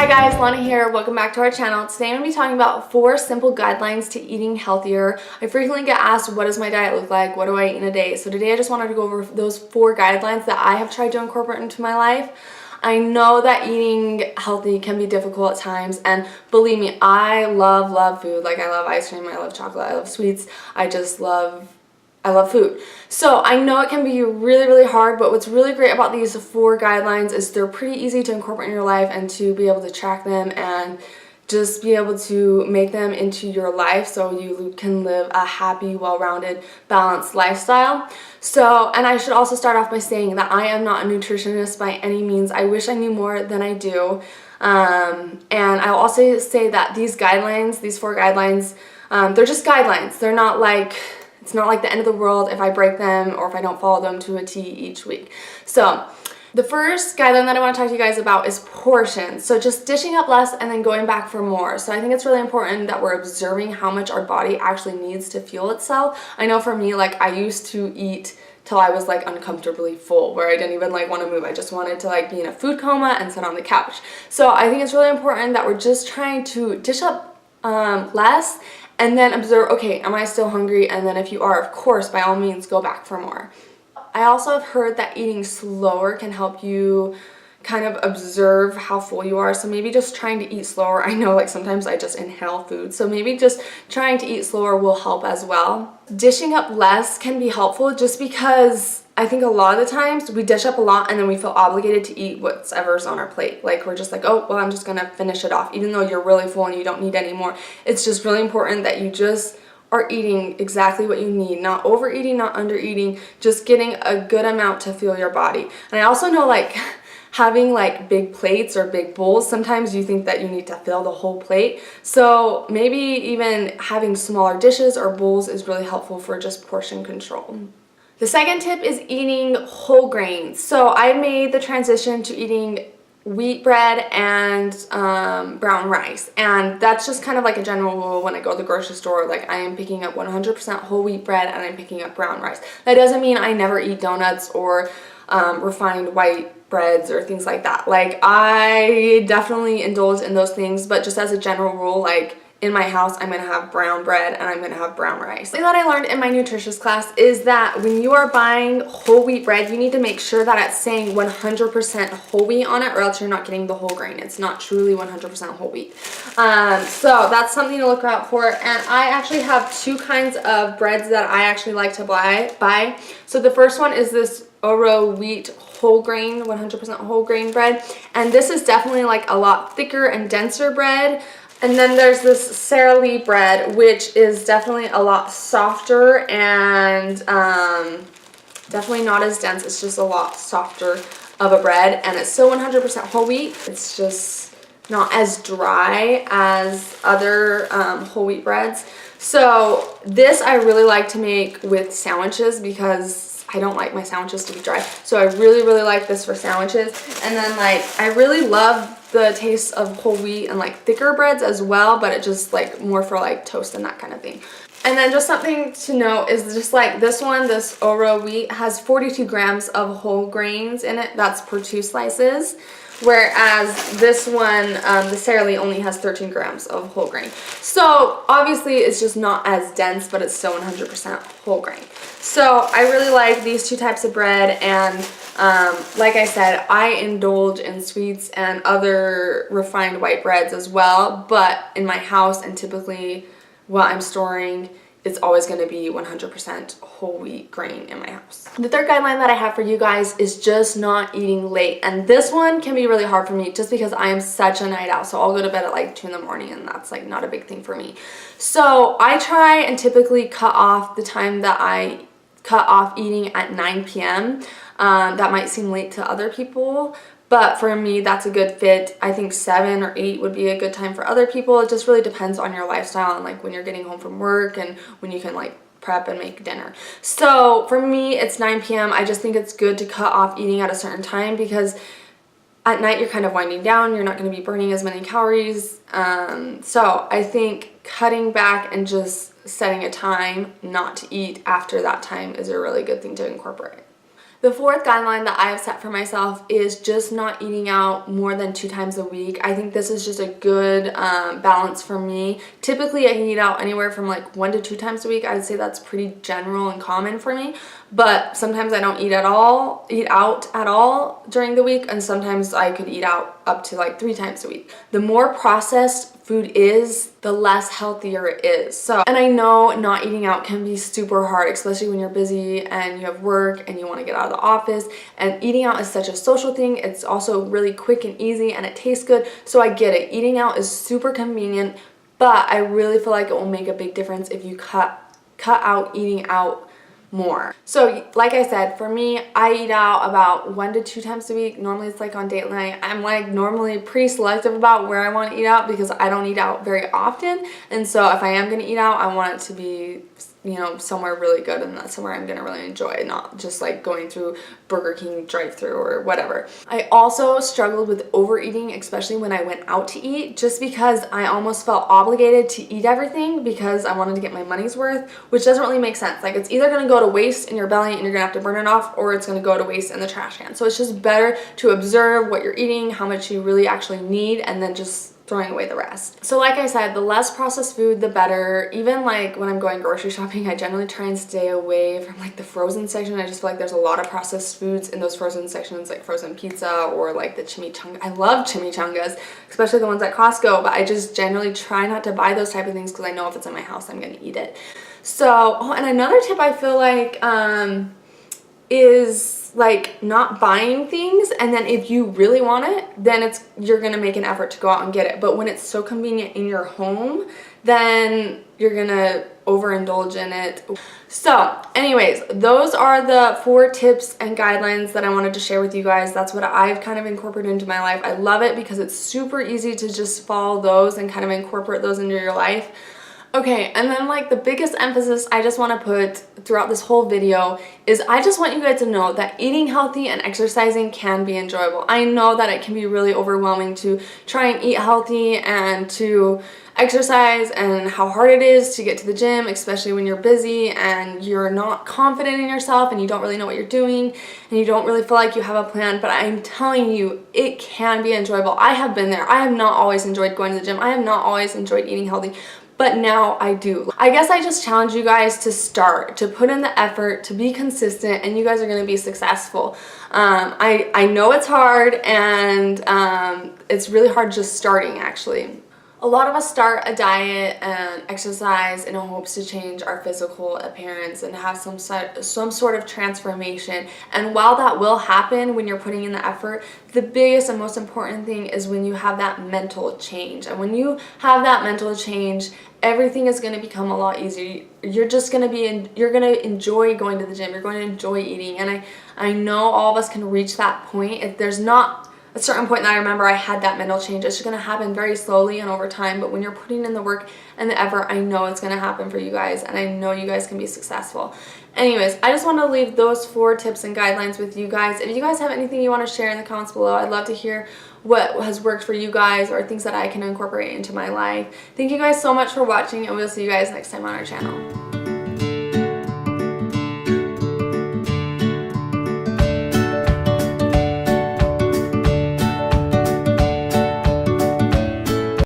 Hi guys, Lana here. Welcome back to our channel. Today I'm going to be talking about 4 simple guidelines to eating healthier. I frequently get asked, what does my diet look like? What do I eat in a day? So today I just wanted to go over those 4 guidelines that I have tried to incorporate into my life. I know that eating healthy can be difficult at times, and believe me, I love food. Like, I love ice cream, I love chocolate, I love sweets. I love food. So I know it can be really hard, but what's really great about these 4 guidelines is they're pretty easy to incorporate in your life and to be able to track them and just be able to make them into your life so you can live a happy, well-rounded, balanced lifestyle. So, and I should also start off by saying that I am not a nutritionist by any means. I wish I knew more than I do. And I'll also say that these guidelines, these 4 guidelines, they're just guidelines. They're not like... It's not like the end of the world if I break them or if I don't follow them to a T each week. So the first guideline that I want to talk to you guys about is portions. So just dishing up less and then going back for more. So I think it's really important that we're observing how much our body actually needs to fuel itself. I know for me, like, I used to eat till I was like uncomfortably full, where I didn't even like want to move. I just wanted to like be in a food coma and sit on the couch. So I think it's really important that we're just trying to dish up less and then observe, okay, am I still hungry? And then if you are, of course, by all means, go back for more. I also have heard that eating slower can help you kind of observe how full you are. So maybe just trying to eat slower. I know, like, sometimes I just inhale food. So maybe just trying to eat slower will help as well. Dishing up less can be helpful just because I think a lot of the times we dish up a lot and then we feel obligated to eat whatever's on our plate. Like, we're just like, oh, well, I'm just gonna finish it off, even though you're really full and you don't need any more. It's just really important that you just are eating exactly what you need, not overeating, not undereating, just getting a good amount to fuel your body. And I also know, like, having like big plates or big bowls, sometimes you think that you need to fill the whole plate. So maybe even having smaller dishes or bowls is really helpful for just portion control. The second tip is eating whole grains. So I made the transition to eating wheat bread and brown rice, and that's just kind of like a general rule when I go to the grocery store. Like, I am picking up 100% whole wheat bread and I'm picking up brown rice. That doesn't mean I never eat donuts or refined white breads or things like that. Like, I definitely indulge in those things, but just as a general rule, like, in my house, I'm going to have brown bread and I'm going to have brown rice. Something that I learned in my nutritious class is that when you are buying whole wheat bread, you need to make sure that it's saying 100% whole wheat on it, or else you're not getting the whole grain. It's not truly 100% whole wheat. So that's something to look out for. And I actually have 2 kinds of breads that I actually like to buy. So the first one is this Oro wheat whole grain, 100% whole grain bread. And this is definitely like a lot thicker and denser bread. And then there's this Sara Lee bread, which is definitely a lot softer and definitely not as dense. It's just a lot softer of a bread, and it's still 100% whole wheat. It's just not as dry as other whole wheat breads. So this I really like to make with sandwiches because I don't like my sandwiches to be dry. So I really like this for sandwiches. And then, like, I really love the taste of whole wheat and like thicker breads as well, but it just like more for like toast and that kind of thing. And then just something to note is just like this one, this Oro wheat has 42 grams of whole grains in it. That's per 2 slices. Whereas this one, the Sara Lee, only has 13 grams of whole grain. So obviously it's just not as dense, but it's still 100% whole grain. So I really like these 2 types of bread, and like I said, I indulge in sweets and other refined white breads as well, but in my house and typically what I'm storing, it's always going to be 100% whole wheat grain in my house. The third guideline that I have for you guys is just not eating late. And this one can be really hard for me just because I am such a night owl. So I'll go to bed at like 2 in the morning, and that's like not a big thing for me. So I try and typically cut off the time that I cut off eating at 9 p.m. That might seem late to other people, but for me, that's a good fit. I think 7 or 8 would be a good time for other people. It just really depends on your lifestyle and like when you're getting home from work and when you can like prep and make dinner. So for me, it's 9 p.m. I just think it's good to cut off eating at a certain time because at night you're kind of winding down. You're not going to be burning as many calories. So I think cutting back and just setting a time not to eat after that time is a really good thing to incorporate. The fourth guideline that I have set for myself is just not eating out more than 2 times a week. I think this is just a good balance for me. Typically, I can eat out anywhere from like 1 to 2 times a week. I'd say that's pretty general and common for me. But sometimes I don't eat out at all during the week, and sometimes I could eat out up to like 3 times a week. The more processed food is, the less healthier it is. So, and I know not eating out can be super hard, especially when you're busy and you have work and you want to get out of the office, and eating out is such a social thing. It's also really quick and easy and it tastes good. So I get it. Eating out is super convenient, but I really feel like it will make a big difference if you cut out eating out more. So like I said, for me, I eat out about 1 to 2 times a week. Normally it's like on date night. I'm like normally pretty selective about where I want to eat out because I don't eat out very often, and so if I am going to eat out, I want it to be, you know, somewhere really good, and that's somewhere I'm going to really enjoy, not just like going through Burger King drive-thru or whatever. I also struggled with overeating, especially when I went out to eat, just because I almost felt obligated to eat everything because I wanted to get my money's worth, which doesn't really make sense. Like, it's either going to go to waste in your belly and you're going to have to burn it off, or it's going to go to waste in the trash can. So it's just better to observe what you're eating, how much you really actually need, and then just throwing away the rest. So like I said, the less processed food, the better. Even like when I'm going grocery shopping, I generally try and stay away from like the frozen section. I just feel like there's a lot of processed foods in those frozen sections, like frozen pizza or like the chimichanga. I love chimichangas, especially the ones at Costco, but I just generally try not to buy those type of things because I know if it's in my house, I'm gonna eat it. So, oh, and another tip I feel like is like not buying things, and then if you really want it, then you're gonna make an effort to go out and get it. But when it's so convenient in your home, then you're gonna overindulge in it. So anyways, those are the 4 tips and guidelines that I wanted to share with you guys. That's what I've kind of incorporated into my life. I love it because it's super easy to just follow those and kind of incorporate those into your life. Okay, and then like the biggest emphasis I just want to put throughout this whole video is I just want you guys to know that eating healthy and exercising can be enjoyable. I know that it can be really overwhelming to try and eat healthy and to exercise, and how hard it is to get to the gym, especially when you're busy and you're not confident in yourself and you don't really know what you're doing and you don't really feel like you have a plan. But I'm telling you, it can be enjoyable. I have been there. I have not always enjoyed going to the gym. I have not always enjoyed eating healthy, but now I do. I guess I just challenge you guys to start, to put in the effort, to be consistent, and you guys are going to be successful. I know it's hard, and it's really hard just starting, actually. A lot of us start a diet and exercise in hopes to change our physical appearance and have some sort of transformation. And while that will happen when you're putting in the effort, the biggest and most important thing is when you have that mental change. And when you have that mental change, everything is going to become a lot easier. You're just going to you're going to enjoy going to the gym. You're going to enjoy eating. And I know all of us can reach that point. If there's not a certain point that I remember I had that mental change, it's going to happen very slowly and over time, but when you're putting in the work and the effort, I know it's going to happen for you guys, and I know you guys can be successful. Anyways, I just want to leave those 4 tips and guidelines with you guys. If you guys have anything you want to share in the comments below, I'd love to hear what has worked for you guys or things that I can incorporate into my life. Thank you guys so much for watching, and we'll see you guys next time on our channel.